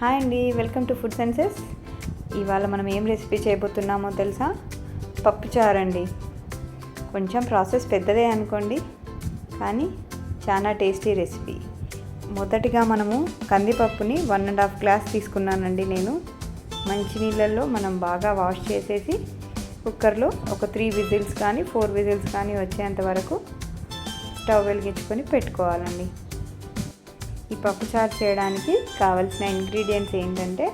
Hi అండి, welcome to food senses. ఇవాళ మనం ఏం రెసిపీ చేయబోతున్నామో తెలుసా? పప్పుచారు అండి. కొంచెం ప్రాసెస్ పెద్దదే అనుకోండి, కానీ చాలా టేస్టీ రెసిపీ. మొదటిగా మనము కందిపప్పుని 1.5 గ్లాస్ తీసుకున్నానండి నేను. మంచినీళ్ళల్లో మనం బాగా వాష్ చేసేసి కుక్కర్లో ఒక 3 విజిల్స్ కానీ 4 విజిల్స్ కానీ వచ్చేంత వరకు స్టవ్ వెలిగించుకొని పెట్టుకోవాలండి. ఈ పప్పుచారు చేయడానికి కావాల్సిన ఇంగ్రీడియంట్స్ ఏంటంటే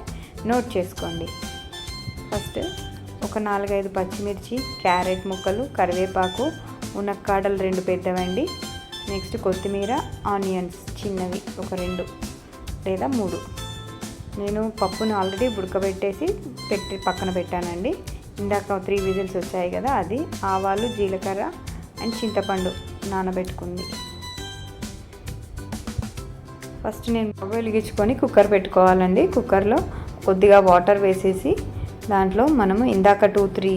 నోట్ చేసుకోండి. ఫస్ట్ ఒక 4-5 పచ్చిమిర్చి, క్యారెట్ ముక్కలు, కరివేపాకు, మునక్కాడలు 2 పెద్దవండి. నెక్స్ట్ కొత్తిమీర, ఆనియన్స్ చిన్నవి ఒక 2 లేదా 3. నేను పప్పును ఆల్రెడీ ఉడకబెట్టేసి పక్కన పెట్టానండి. ఇందాక 3 విజిల్స్ వచ్చాయి కదా, అది ఆవాలు, జీలకర్ర అండ్ చింతపండు నానబెట్టుకుంది. ఫస్ట్ నేను స్టవ్ వెలిగించుకొని కుక్కర్ పెట్టుకోవాలండి. కుక్కర్లో కొద్దిగా వాటర్ వేసేసి దాంట్లో మనము ఇందాక 2-3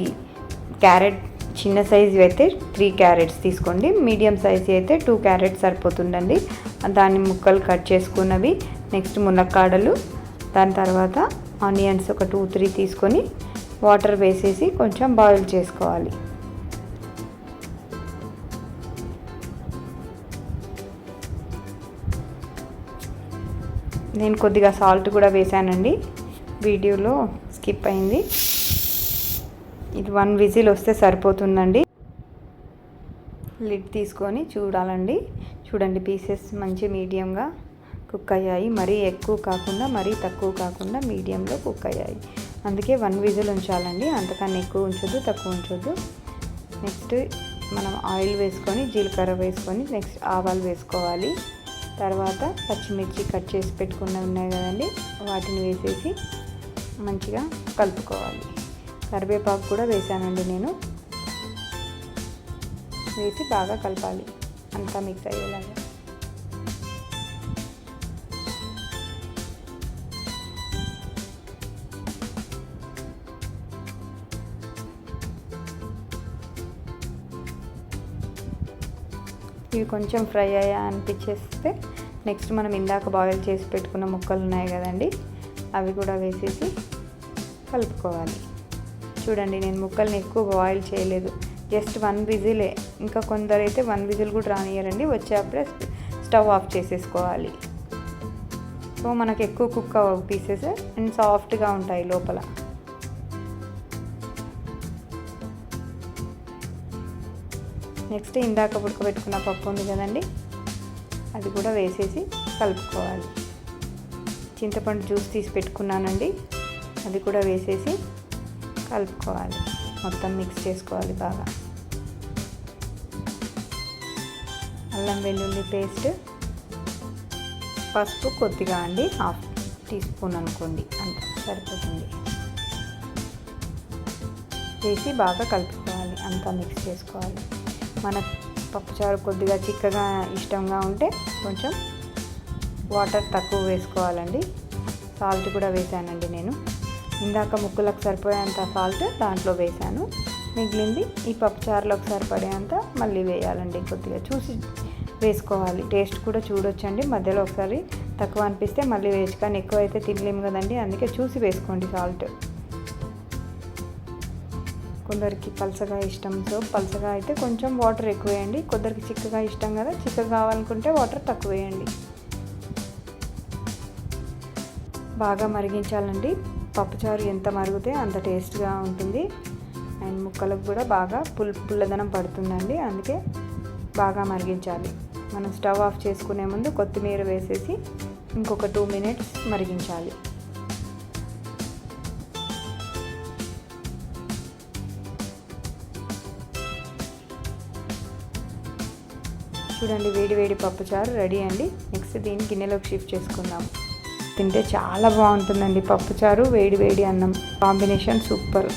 క్యారెట్, చిన్న సైజు అయితే 3 క్యారెట్స్ తీసుకోండి. మీడియం సైజు అయితే 2 క్యారెట్స్ సరిపోతుందండి. దాన్ని ముక్కలు కట్ చేసుకున్నవి. నెక్స్ట్ మునక్కాడలు, దాని తర్వాత ఆనియన్స్ ఒక 2-3 తీసుకొని వాటర్ వేసేసి కొంచెం బాయిల్ చేసుకోవాలి. నేను కొద్దిగా సాల్ట్ కూడా వేసానండి, వీడియోలో స్కిప్ అయింది. ఇది 1 విజిల్ వస్తే సరిపోతుందండి. లిడ్ తీసుకొని చూడాలండి. చూడండి, పీసెస్ మంచి మీడియంగా కుక్ అయ్యాయి. మరీ ఎక్కువ కాకుండా మరీ తక్కువ కాకుండా మీడియంలో కుక్ అయ్యాయి. అందుకే 1 విజిల్ ఉంచాలండి, అంతకన్నా ఎక్కువ ఉంచొద్దు, తక్కువ ఉంచొద్దు. నెక్స్ట్ మనం ఆయిల్ వేసుకొని జీలకర్ర వేసుకొని నెక్స్ట్ ఆవాలు వేసుకోవాలి. తర్వాత పచ్చిమిర్చి కట్ చేసి పెట్టుకున్నవి ఉన్నాయి కదండి, వాటిని వేసేసి మంచిగా కలుపుకోవాలి. కరివేపాకు కూడా వేసానండి నేను. వేసి బాగా కలపాలి, అంతా మిక్స్ అయ్యేలాగా. ఇవి కొంచెం ఫ్రై అయ్యా అనిపించేస్తే నెక్స్ట్ మనం ఇందాక బాయిల్ చేసి పెట్టుకున్న ముక్కలు ఉన్నాయి కదండి, అవి కూడా వేసేసి కలుపుకోవాలి. చూడండి, నేను ముక్కల్ని ఎక్కువ బాయిల్ చేయలేదు, జస్ట్ 1 విజిలే. ఇంకా కొందరైతే 1 విజిల్ కూడా రానియరండి, వచ్చేప్పుడే స్టవ్ ఆఫ్ చేసేసుకోవాలి. సో మనకు ఎక్కువ కుక్ అవ్వవు పీసెస్ అండ్ సాఫ్ట్గా ఉంటాయి లోపల. నెక్స్ట్ ఇందాక ఉడకబెట్టుకున్న పప్పు ఉంది కదండి, అది కూడా వేసేసి కలుపుకోవాలి. చింతపండు జ్యూస్ తీసి పెట్టుకున్నానండి, అది కూడా వేసేసి కలుపుకోవాలి. మొత్తం మిక్స్ చేసుకోవాలి బాగా. అల్లం వెల్లుల్లి పేస్ట్, పసుపు కొద్దిగా అండి, 1/2 టీ స్పూన్ అనుకోండి, అంత సరిపోతుంది. వేసి బాగా కలుపుకోవాలి, అంతా మిక్స్ చేసుకోవాలి. మన పప్పుచారు కొద్దిగా చిక్కగా ఇష్టంగా ఉంటే కొంచెం వాటర్ తక్కువ వేసుకోవాలండి. సాల్ట్ కూడా వేసానండి నేను. ఇందాక ముక్కలకు సరిపోయేంత సాల్ట్ దాంట్లో వేసాను, మిగిలింది ఈ పప్పుచారులోకి సరిపడేంత మళ్ళీ వేయాలండి. కొద్దిగా చూసి వేసుకోవాలి. టేస్ట్ కూడా చూడొచ్చండి, మధ్యలో ఒకసారి తక్కువ అనిపిస్తే మళ్ళీ వేసి, కానీ ఎక్కువ అయితే తినలేము కదండి, అందుకే చూసి వేసుకోండి సాల్ట్. కొందరికి పలసగా ఇష్టం, సో పలసగా అయితే కొంచెం వాటర్ ఎక్కువ వేయండి. కొందరికి చిక్కగా ఇష్టం కదా, చిక్కగా కావాలనుకుంటే వాటర్ తక్కువ వేయండి. బాగా మరిగించాలండి. పప్పుచారు ఎంత మరిగితే అంత టేస్ట్గా ఉంటుంది అండ్ ముక్కలకు కూడా బాగా పుల్లదనం పడుతుందండి, అందుకే బాగా మరిగించాలి. మనం స్టవ్ ఆఫ్ చేసుకునే ముందు కొత్తిమీర వేసేసి ఇంకొక 2 మినిట్స్ మరిగించాలి. చూడండి, వేడి వేడి పప్పుచారు రెడీ అండి. నెక్స్ట్ దీన్ని గిన్నెలోకి షిఫ్ట్ చేసుకుందాం. తింటే చాలా బాగుంటుందండి పప్పుచారు, వేడి వేడి అన్నం కాంబినేషన్ సూపర్.